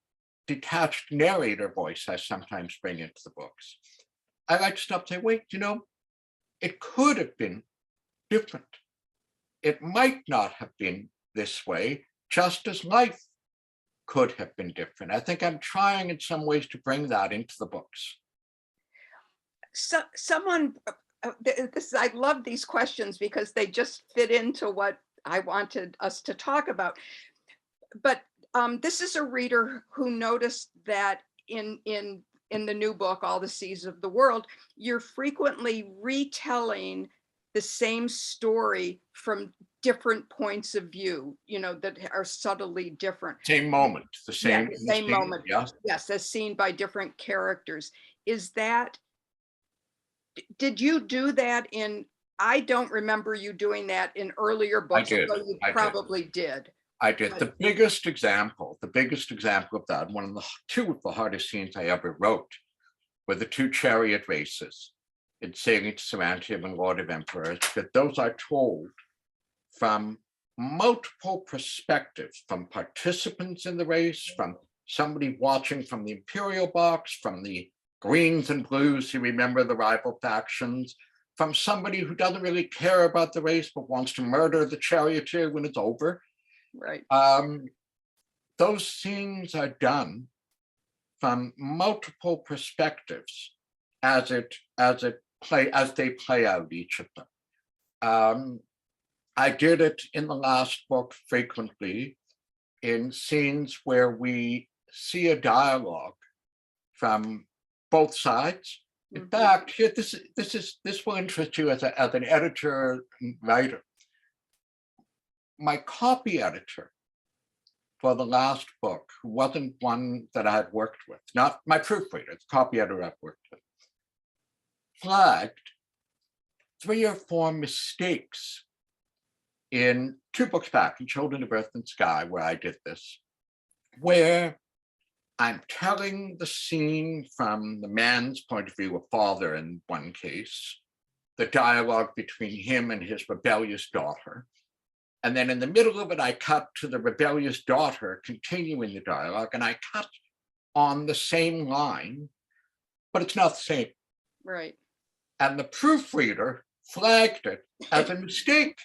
S4: detached narrator voice I sometimes bring into the books. I like to stop and say, wait, it could have been different. It might not have been this way, just as life could have been different. I think I'm trying in some ways to bring that into the books.
S3: So someone, I love these questions because they just fit into what I wanted us to talk about. But this is a reader who noticed that in the new book, All the Seas of the World, you're frequently retelling the same story from different points of view, that are subtly different.
S4: Same moment, the same
S3: moment.
S4: Yes.
S3: Yes, as seen by different characters. Did you do that I don't remember you doing that in earlier books, although you probably did.
S4: I did. The biggest example of that, two of the hardest scenes I ever wrote, were the two chariot races in Sailing to Sarantium and Lord of Emperors, because those are told from multiple perspectives, from participants in the race, from somebody watching from the Imperial box, from the Greens and Blues who remember the rival factions, from somebody who doesn't really care about the race but wants to murder the charioteer when it's over.
S3: Right.
S4: Those scenes are done from multiple perspectives as they play out, each of them. I did it in the last book frequently in scenes where we see a dialogue from both sides. In fact, here, this will interest you as an editor and writer. My copy editor for the last book, who wasn't one that I had worked with, not my proofreader, the copy editor I've worked with, flagged 3 or 4 mistakes in 2 books back, in Children of Earth and Sky, where I did this, where I'm telling the scene from the man's point of view, a father in one case, the dialogue between him and his rebellious daughter. And then in the middle of it, I cut to the rebellious daughter continuing the dialogue, and I cut on the same line, but it's not the same.
S3: Right.
S4: And the proofreader flagged it as a mistake.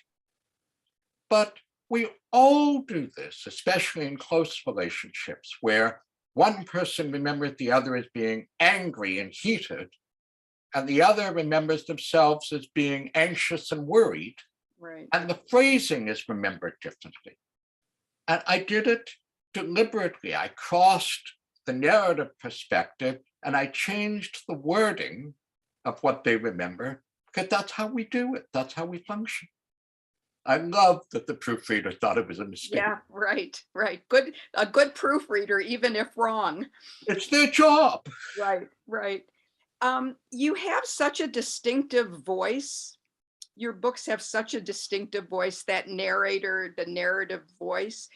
S4: But we all do this, especially in close relationships, where one person remembers the other as being angry and heated, and the other remembers themselves as being anxious and worried.
S3: Right.
S4: And the phrasing is remembered differently. And I did it deliberately. I crossed the narrative perspective and I changed the wording of what they remember, because that's how we do it. That's how we function. I love that the proofreader thought it was a mistake.
S3: Yeah, right. Good, a good proofreader, even if wrong.
S4: It's their job.
S3: Right. You have such a distinctive voice. Your books have such a distinctive voice, that narrator, the narrative voice.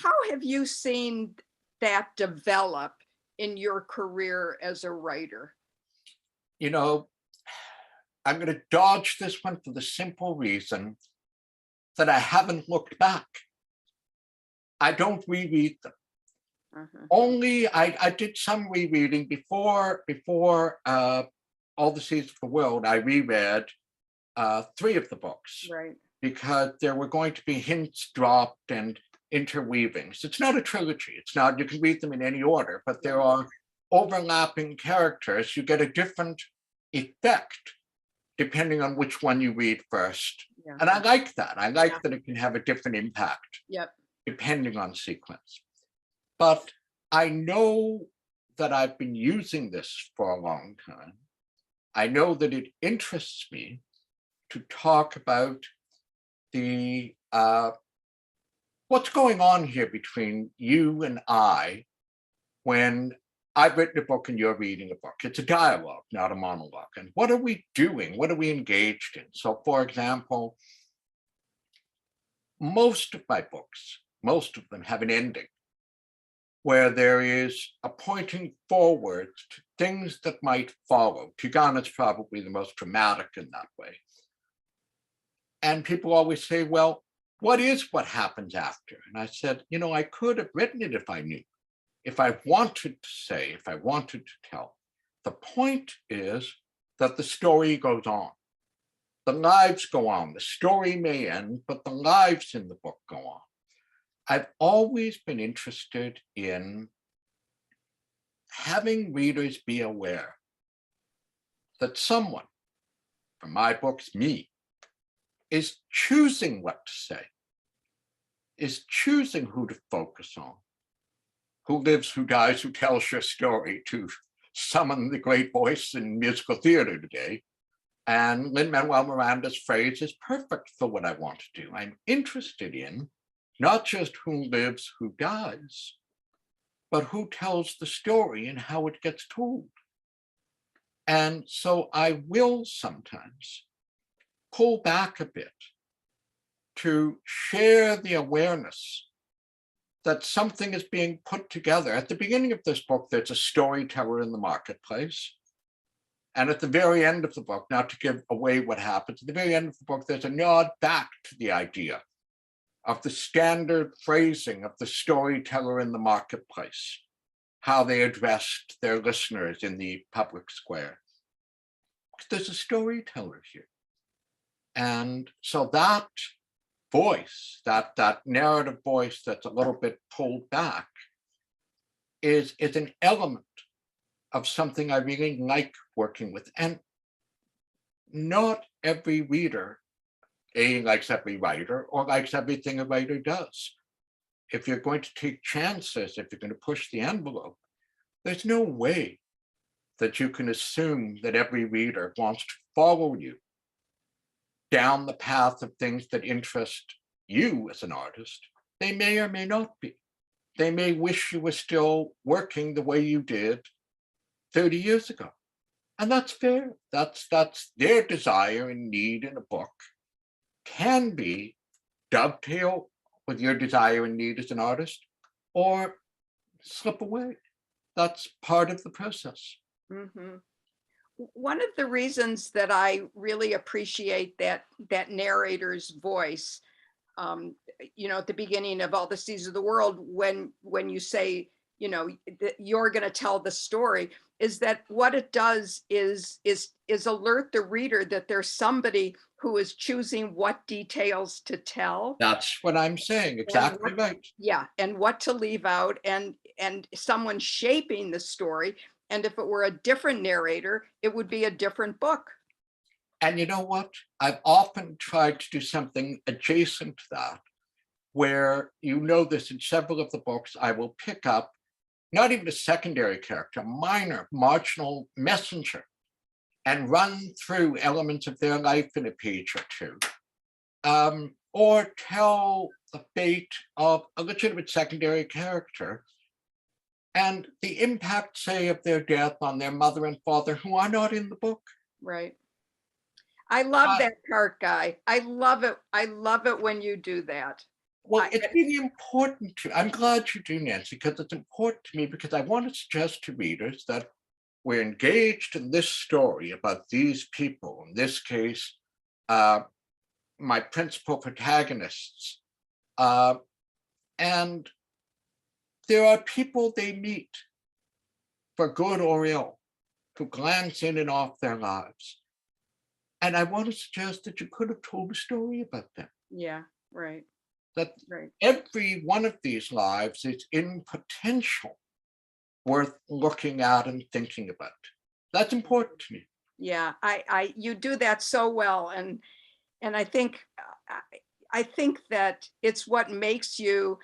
S3: How have you seen that develop in your career as a writer?
S4: I'm going to dodge this one for the simple reason that I haven't looked back. I don't reread them. Only I did some rereading before All the Seas of the World. I reread 3 of the books,
S3: right,
S4: because there were going to be hints dropped, and interweavings. It's not a trilogy. It's not, you can read them in any order, but there are overlapping characters. You get a different effect depending on which one you read first.
S3: Yeah.
S4: And I like that. I like that it can have a different impact
S3: Yep.
S4: depending on sequence. But I know that I've been using this for a long time. I know that it interests me to talk about the what's going on here between you and I when I've written a book and you're reading a book. It's a dialogue, not a monologue. And what are we doing? What are we engaged in? So, for example, most of my books, most of them have an ending where there is a pointing forward to things that might follow. Tigana is probably the most dramatic in that way. And people always say, well, what is what happens after? And I said, you know, I could have written it if I knew, if I wanted to say, if I wanted to tell. The point is that the story goes on. The lives go on. The story may end, but the lives in the book go on. I've always been interested in having readers be aware that someone, for my books, me, is choosing what to say, is choosing who to focus on, who lives, who dies, who tells your story, to summon the great voice in musical theater today. And Lin-Manuel Miranda's phrase is perfect for what I want to do. I'm interested in not just who lives, who dies, but who tells the story and how it gets told. And so I will sometimes pull back a bit to share the awareness that something is being put together. At the beginning of this book, there's a storyteller in the marketplace. And at the very end of the book, not to give away what happens, at the very end of the book, there's a nod back to the idea of the standard phrasing of the storyteller in the marketplace, how they addressed their listeners in the public square. There's a storyteller here. And so that voice, that narrative voice that's a little bit pulled back is an element of something I really like working with. And not every reader likes every writer or likes everything a writer does. If you're going to take chances, if you're going to push the envelope, there's no way that you can assume that every reader wants to follow you down the path of things that interest you as an artist. They may or may not be. They may wish you were still working the way you did 30 years ago. And that's fair. That's their desire and need in a book. Can be dovetail with your desire and need as an artist, or slip away. That's part of the process.
S3: Mm-hmm. One of the reasons that I really appreciate that narrator's voice, you know, at the beginning of All the Seas of the World, when you say, you know, that you're going to tell the story, is that what it does is alert the reader that there's somebody who is choosing what details to tell.
S4: That's what I'm saying. Exactly right.
S3: Yeah, and what to leave out, and someone shaping the story. And if it were a different narrator, it would be a different book.
S4: And you know what? I've often tried to do something adjacent to that, where, you know this, in several of the books, I will pick up not even a secondary character, minor, marginal messenger, and run through elements of their life in a page or two, or tell the fate of a legitimate secondary character and the impact, say, of their death on their mother and father, who are not in the book.
S3: Right. I love that part, Guy. I love it. I love it when you do that.
S4: Well, it's really important to, I'm glad you do, Nancy, because it's important to me, because I want to suggest to readers that we're engaged in this story about these people, in this case, my principal protagonists, and there are people they meet, for good or ill, who glance in and off their lives. And I want to suggest that you could have told a story about them.
S3: Yeah, right.
S4: that
S3: Right.
S4: every one of these lives is in potential worth looking at and thinking about. That's important to me.
S3: Yeah, you do that so well, and I think I think that it's what makes you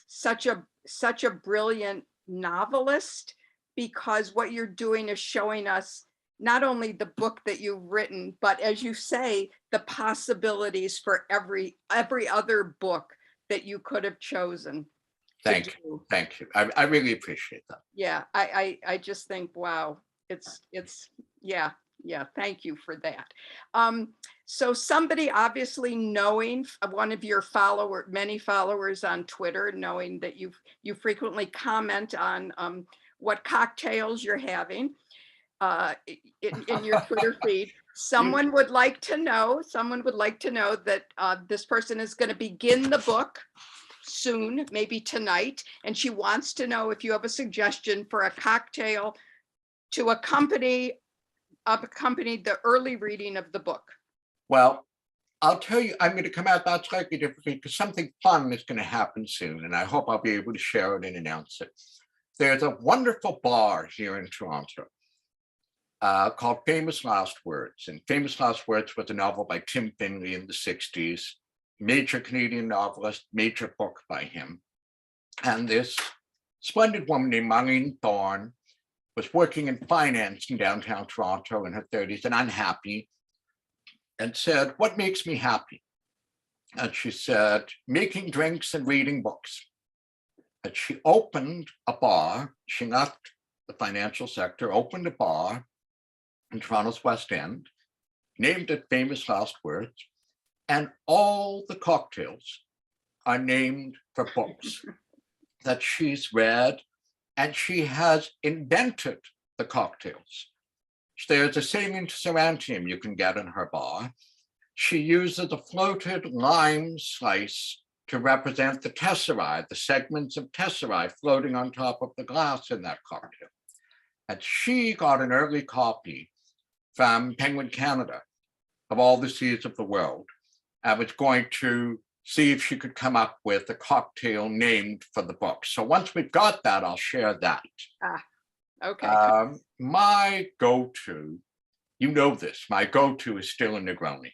S3: such a brilliant novelist, because what you're doing is showing us not only the book that you've written, but as you say, the possibilities for every other book that you could have chosen to
S4: Thank
S3: do.
S4: you. Thank you. I really appreciate that.
S3: Yeah, I just think, wow, it's yeah, thank you for that. So somebody obviously knowing one of your many followers on Twitter, knowing that you frequently comment on what cocktails you're having in your Twitter feed. Someone would like to know that this person is going to begin the book soon, maybe tonight, and she wants to know if you have a suggestion for a cocktail to accompany the early reading of the book.
S4: Well, I'll tell you, I'm going to come out that slightly differently because something fun is going to happen soon, and I hope I'll be able to share it and announce it. There's a wonderful bar here in Toronto called Famous Last Words. And Famous Last Words was a novel by Tim Finley in the 60s, major Canadian novelist, major book by him. And this splendid woman named Marlene Thorne was working in finance in downtown Toronto in her 30s and unhappy, and said, "What makes me happy?" And she said, "Making drinks and reading books." And she opened a bar. She left the financial sector, opened a bar in Toronto's West End, named it Famous Last Words, and all the cocktails are named for books that she's read, and she has invented the cocktails. There's a saline cerantium you can get in her bar. She uses a floated lime slice to represent the tesserae, the segments of tesserae floating on top of the glass in that cocktail. And she got an early copy from Penguin Canada of All the Seas of the World. I was going to see if she could come up with a cocktail named for the book. So once we've got that, I'll share that.
S3: Okay.
S4: My go-to, you know this, my go-to is still a Negroni.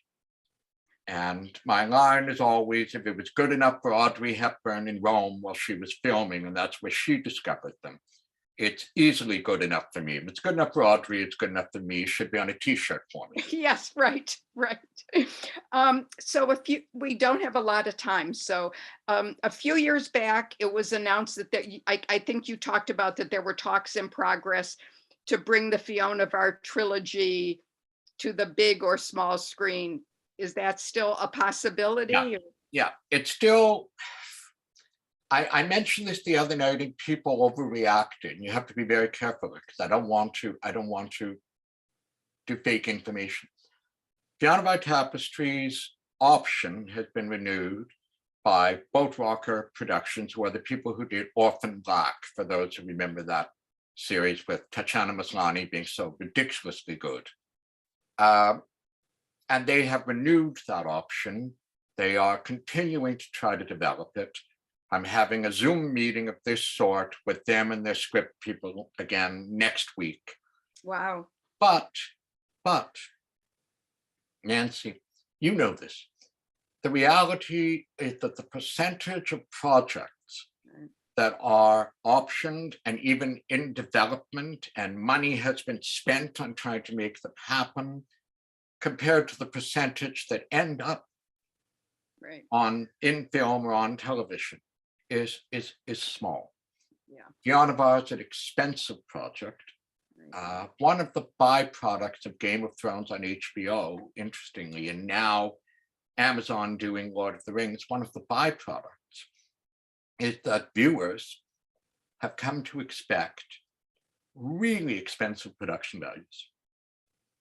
S4: And my line is always, if it was good enough for Audrey Hepburn in Rome while she was filming, and that's where she discovered them, it's easily good enough for me. If it's good enough for Audrey, it's good enough for me. It should be on a t-shirt for me.
S3: Yes, right. So we don't have a lot of time. So a few years back, it was announced that I think you talked about that there were talks in progress to bring the Fionavar trilogy to the big or small screen. Is that still a possibility?
S4: Yeah, it's still, I mentioned this the other night and people overreacted, and you have to be very careful because I don't want to do fake information. Fionavar Tapestry's option has been renewed by Boat Rocker Productions, who are the people who did Orphan Black, for those who remember that series with Tatiana Maslany being so ridiculously good. And they have renewed that option. They are continuing to try to develop it. I'm having a Zoom meeting of this sort with them and their script people again next week.
S3: Wow.
S4: But, Nancy, you know this. The reality is that the percentage of projects that are optioned and even in development and money has been spent on trying to make them happen compared to the percentage that end up in film or on television is small.
S3: Yeah.
S4: Fionavar is an expensive project. One of the byproducts of Game of Thrones on HBO, interestingly, and now Amazon doing Lord of the Rings, one of the byproducts is that viewers have come to expect really expensive production values.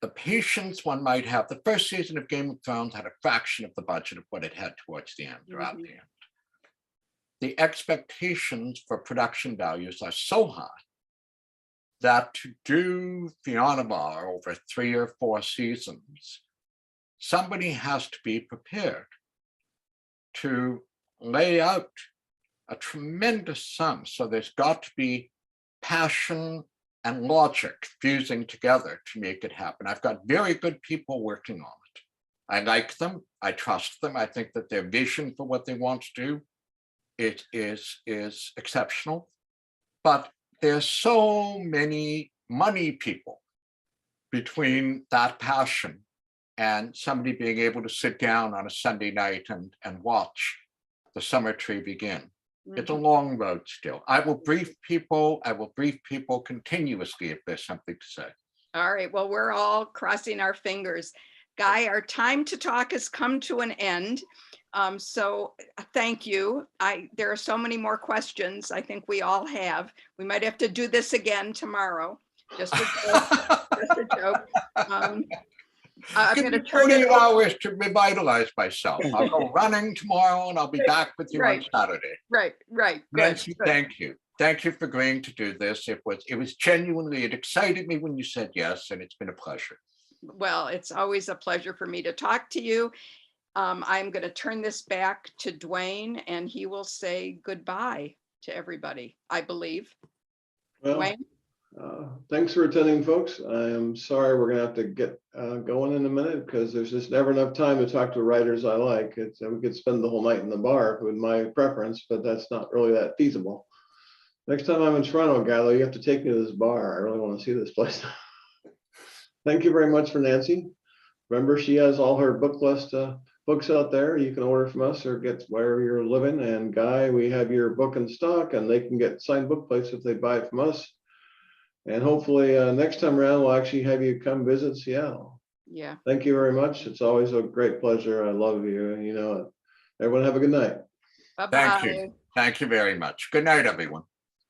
S4: The patience one might have, the first season of Game of Thrones had a fraction of the budget of what it had towards the end, or at the end. The expectations for production values are so high that to do Fionavar over 3 or 4 seasons, somebody has to be prepared to lay out a tremendous sum. So there's got to be passion and logic fusing together to make it happen. I've got very good people working on it. I like them. I trust them. I think that their vision for what they want to do is exceptional. But there's so many money people between that passion and somebody being able to sit down on a Sunday night and watch the summer tree begin. It's a long road still. I will brief people. I will brief people continuously if there's something to say.
S3: All right, well, we're all crossing our fingers. Guy, our time to talk has come to an end. So thank you. There are so many more questions. I think we all have. We might have to do this again tomorrow. Just a joke. Just a joke. I'm
S4: Give
S3: going
S4: me
S3: to turn
S4: 48
S3: it over.
S4: hours to revitalize myself. I'll go running tomorrow and I'll be back with you on
S3: Right.
S4: Saturday.
S3: Right. Good,
S4: Nancy,
S3: good.
S4: thank you. Thank you for agreeing to do this. It was genuinely, it excited me when you said yes, and it's been a pleasure.
S3: Well, it's always a pleasure for me to talk to you. I'm going to turn this back to Dwayne, and he will say goodbye to everybody, I believe.
S1: Well,
S3: Dwayne?
S1: thanks for attending, folks. I am sorry we're gonna have to get going in a minute because there's just never enough time to talk to writers I like. We could spend the whole night in the bar with my preference, but that's not really that feasible. Next time I'm in Toronto, Gallo, you have to take me to this bar. I really want to see this place. Thank you very much for Nancy. Remember, she has all her book list books out there. You can order from us or get wherever you're living. And Guy, we have your book in stock, and they can get signed book plates if they buy it from us. And hopefully next time around, we'll actually have you come visit Seattle.
S3: Yeah.
S1: Thank you very much. It's always a great pleasure. I love you. You know it. Everyone have a good night.
S3: Bye-bye.
S4: Thank you. Thank you very much. Good night, everyone.